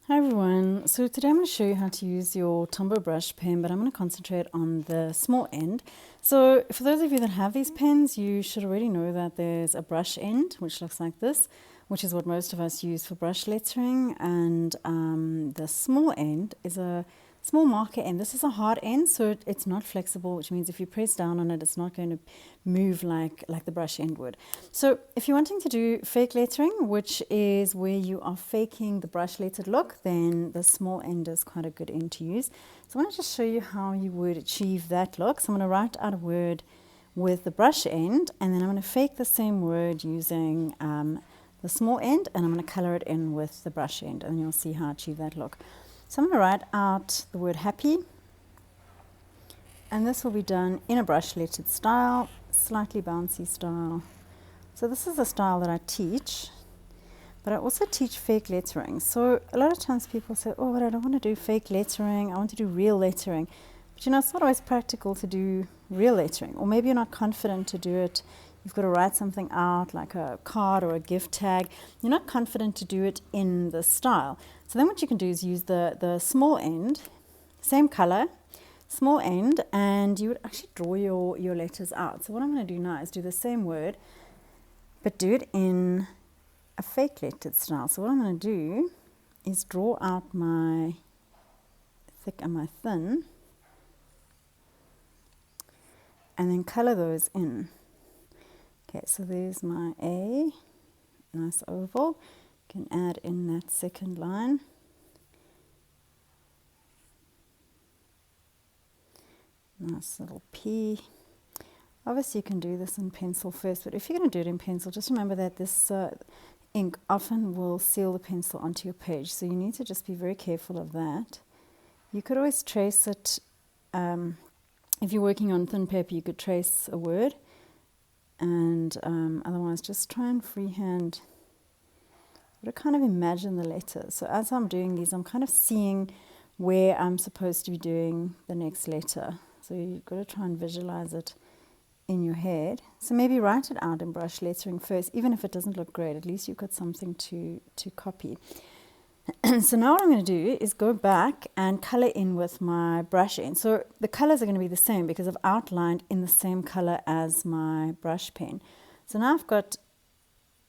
Hi everyone, so today I'm going to show you how to use your Tombow brush pen, but I'm going to concentrate on the small end. So for those of you that have these pens, you should already know that there's a brush end, which looks like this, which is what most of us use for brush lettering, and the small end is a small marker end. This is a hard end, so it's not flexible, which means if you press down on it, it's not going to move like the brush end would. So if you're wanting to do fake lettering, which is where you are faking the brush lettered look, then the small end is quite a good end to use. So I want to just show you how you would achieve that look. So I'm going to write out a word with the brush end, and then I'm going to fake the same word using the small end, and I'm going to color it in with the brush end, and you'll see how I achieve that look. So I'm going to write out the word happy, and this will be done in a brush lettered style, slightly bouncy style. So this is the style that I teach, but I also teach fake lettering. So a lot of times people say, oh, but I don't want to do fake lettering, I want to do real lettering. But you know, it's not always practical to do real lettering, or maybe you're not confident to do it. You've got to write something out like a card or a gift tag. You're not confident to do it in the style. So then what you can do is use the small end, same color, small end, and you would actually draw your letters out. So what I'm going to do now is do the same word, but do it in a fake lettered style. So what I'm going to do is draw out my thick and my thin, and then color those in. Okay, so there's my A, nice oval. You can add in that second line. Nice little P. Obviously you can do this in pencil first, but if you're going to do it in pencil, just remember that this ink often will seal the pencil onto your page, so you need to just be very careful of that. You could always trace it, if you're working on thin paper, you could trace a word, and otherwise just try and freehand, but kind of imagine the letters. So as I'm doing these, I'm kind of seeing where I'm supposed to be doing the next letter. So you've got to try and visualize it in your head. So maybe write it out in brush lettering first, even if it doesn't look great, at least you've got something to copy. So now what I'm going to do is go back and color in with my brush end. So the colors are going to be the same because I've outlined in the same color as my brush pen. So now I've got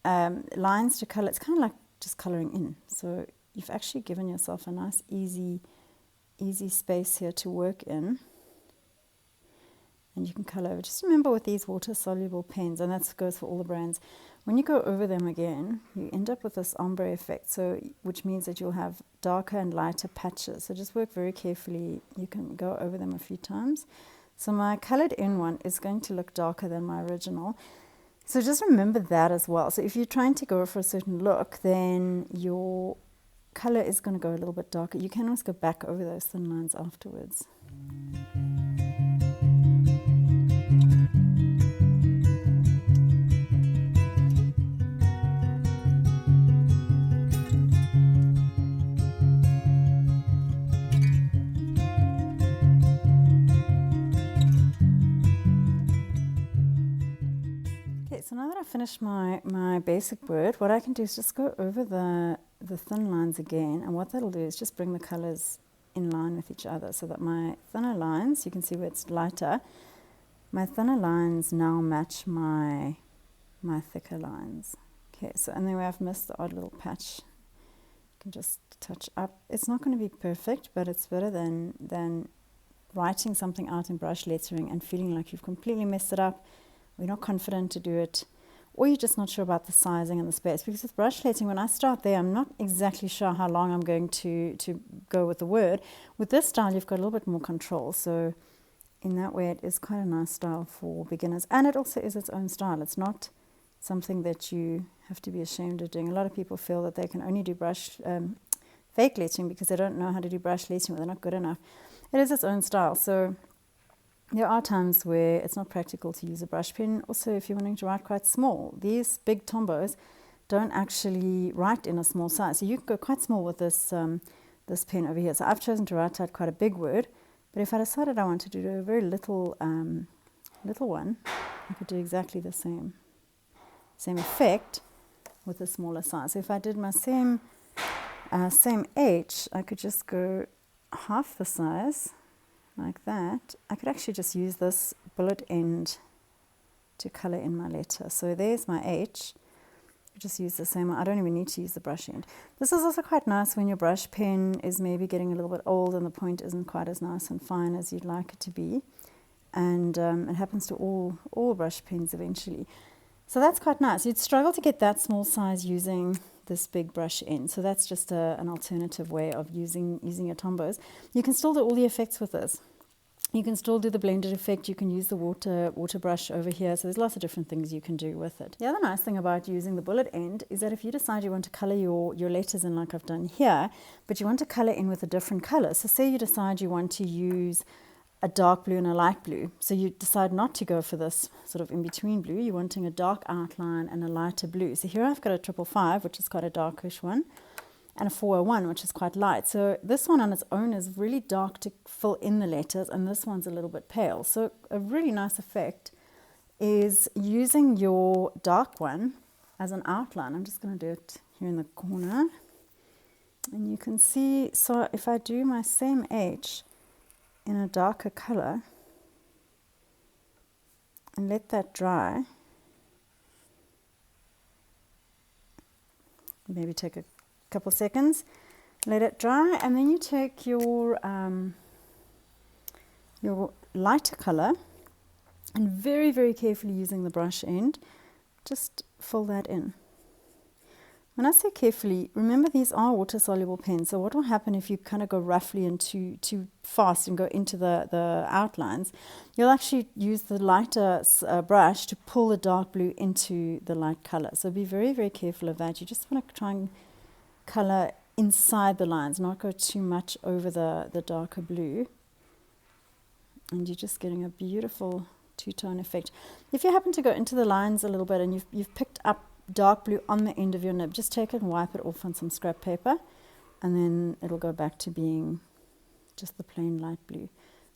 lines to color. It's kind of like just coloring in. So you've actually given yourself a nice easy space here to work in. And you can color over. Just remember with these water-soluble pens, and that goes for all the brands, when you go over them again, you end up with this ombre effect, so which means that you'll have darker and lighter patches. So just work very carefully. You can go over them a few times. So my colored in one is going to look darker than my original. So just remember that as well. So if you're trying to go for a certain look, then your color is going to go a little bit darker. You can always go back over those thin lines afterwards. So now that I've finished my basic word, what I can do is just go over the thin lines again, and what that'll do is just bring the colors in line with each other, so that my thinner lines, you can see where it's lighter, my thinner lines now match my thicker lines. Okay, so and then where I've missed the odd little patch, you can just touch up. It's not going to be perfect, but it's better than writing something out in brush lettering and feeling like you've completely messed it up. You're not confident to do it, or you're just not sure about the sizing and the space. Because with brush lettering, when I start there, I'm not exactly sure how long I'm going to go with the word. With this style, you've got a little bit more control. So in that way, it is quite a nice style for beginners. And it also is its own style. It's not something that you have to be ashamed of doing. A lot of people feel that they can only do fake lettering because they don't know how to do brush lettering, or they're not good enough. It is its own style. So there are times where it's not practical to use a brush pen. Also, if you're wanting to write quite small, these big Tombows don't actually write in a small size. So you can go quite small with this this pen over here. So I've chosen to write out quite a big word, but if I decided I wanted to do a very little one, I could do exactly the same effect with a smaller size. So if I did my same Same H, I could just go half the size like that. I could actually just use this bullet end to color in my letter. So there's my H. Just use the same. I don't even need to use the brush end. This is also quite nice when your brush pen is maybe getting a little bit old and the point isn't quite as nice and fine as you'd like it to be. And it happens to all brush pens eventually. So that's quite nice. You'd struggle to get that small size using this big brush end. So that's just an alternative way of using your Tombows. You can still do all the effects with this. You can still do the blended effect. You can use the water brush over here. So there's lots of different things you can do with it. The other nice thing about using the bullet end is that if you decide you want to color your letters in like I've done here, but you want to color in with a different color. So say you decide you want to use a dark blue and a light blue. So you decide not to go for this sort of in-between blue. You're wanting a dark outline and a lighter blue. So here I've got a 555, which is quite a darkish one, and a 401, which is quite light. So this one on its own is really dark to fill in the letters, and this one's a little bit pale. So a really nice effect is using your dark one as an outline. I'm just going to do it here in the corner. And you can see, so if I do my same H in a darker color and let that dry, maybe take a couple seconds, let it dry, and then you take your lighter color and very, very carefully using the brush end, just fill that in. When I say carefully, remember these are water-soluble pens, so what will happen if you kind of go roughly and too fast and go into the outlines, you'll actually use the lighter brush to pull the dark blue into the light color. So be very, very careful of that. You just want to try and color inside the lines, not go too much over the darker blue. And you're just getting a beautiful two-tone effect. If you happen to go into the lines a little bit and you've picked up dark blue on the end of your nib, just take it and wipe it off on some scrap paper, and then it'll go back to being just the plain light blue.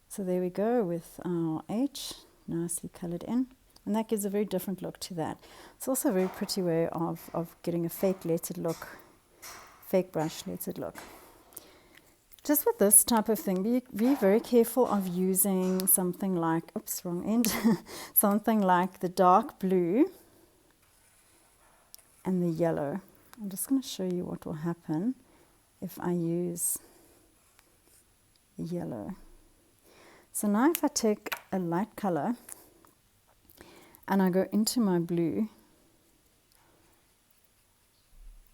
So there we go with our H nicely colored in, and that gives a very different look to that. It's also a very pretty way of getting a fake lettered look, fake brush lettered look. Just with this type of thing, be very careful of using something like, oops, wrong end, something like the dark blue and the yellow. I'm just going to show you what will happen if I use the yellow. So now if I take a light color and I go into my blue,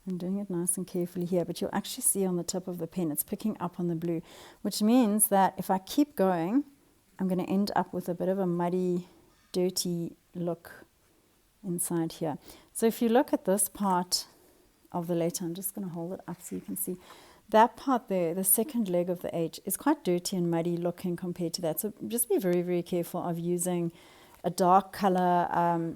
I'm doing it nice and carefully here, but you'll actually see on the tip of the pen it's picking up on the blue, which means that if I keep going, I'm going to end up with a bit of a muddy, dirty look inside here. So if you look at this part of the letter, I'm just going to hold it up so you can see that part there, the second leg of the H, is quite dirty and muddy looking compared to that. So just be very, very careful of using a dark color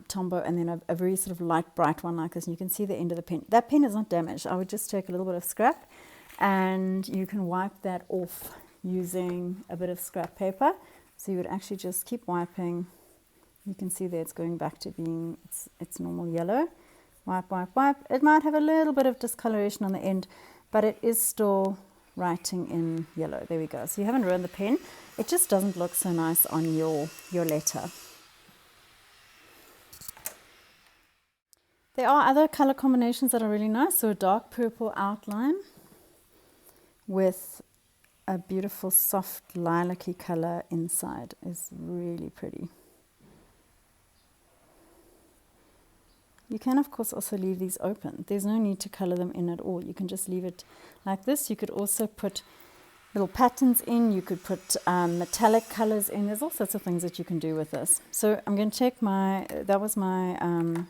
Tombow and then a very sort of light bright one like this, and you can see the end of the pen. That pen is not damaged. I would just take a little bit of scrap and you can wipe that off using a bit of scrap paper. So you would actually just keep wiping. You can see there it's going back to being its normal yellow. Wipe, wipe, wipe. It might have a little bit of discoloration on the end, but it is still writing in yellow. There we go. So you haven't ruined the pen. It just doesn't look so nice on your letter. There are other color combinations that are really nice. So a dark purple outline with a beautiful soft lilac-y color inside is really pretty. You can, of course, also leave these open. There's no need to color them in at all. You can just leave it like this. You could also put little patterns in. You could put metallic colors in. There's all sorts of things that you can do with this. So I'm going to take that was my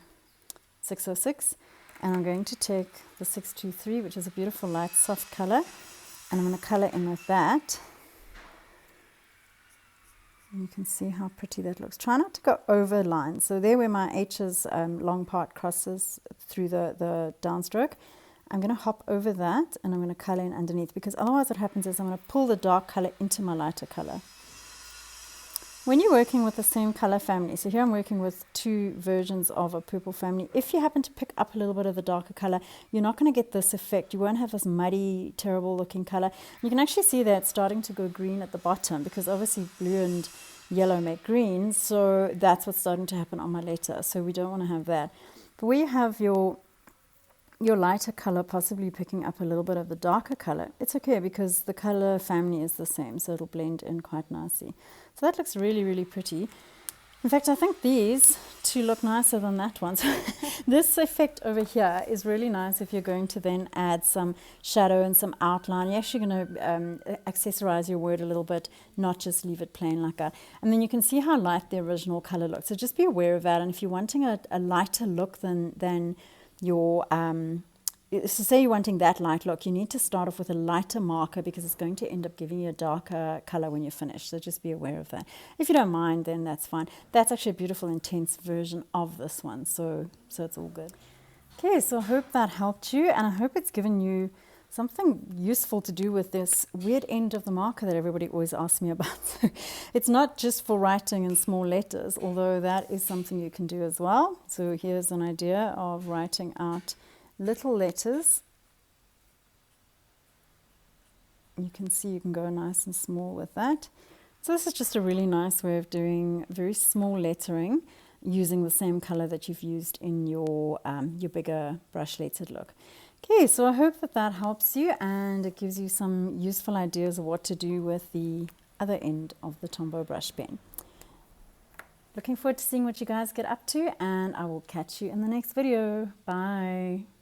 606, and I'm going to take the 623, which is a beautiful light soft color, and I'm going to color in with that. And you can see how pretty that looks. Try not to go over lines. So there where my H's long part crosses through the downstroke, I'm going to hop over that and I'm going to color in underneath, because otherwise what happens is I'm going to pull the dark color into my lighter color. when you're working with the same color family, so here I'm working with 2 versions of a purple family. If you happen to pick up a little bit of the darker color, you're not going to get this effect. You won't have this muddy, terrible looking color. You can actually see that it's starting to go green at the bottom, because obviously blue and yellow make green, so that's what's starting to happen on my letter. So we don't want to have that. But where you have your lighter color possibly picking up a little bit of the darker color, it's okay, because the color family is the same, so it'll blend in quite nicely. So that looks really, really pretty. In fact, I think these two look nicer than that one. So this effect over here is really nice if you're going to then add some shadow and some outline. You're actually going to accessorize your word a little bit, not just leave it plain like that. And then you can see how light the original color looks. So just be aware of that. And if you're wanting a lighter look than your so say you're wanting that light look, you need to start off with a lighter marker, because it's going to end up giving you a darker color when you're finished. So just be aware of that. If you don't mind, then that's fine. That's actually a beautiful intense version of this one, so it's all good. Okay, so I hope that helped you, and I hope it's given you something useful to do with this weird end of the marker that everybody always asks me about. So it's not just for writing in small letters, although that is something you can do as well. So here's an idea of writing out little letters. You can see you can go nice and small with that. So this is just a really nice way of doing very small lettering using the same color that you've used in your bigger brush lettered look. Okay, so I hope that helps you, and it gives you some useful ideas of what to do with the other end of the Tombow brush pen. Looking forward to seeing what you guys get up to, and I will catch you in the next video. Bye.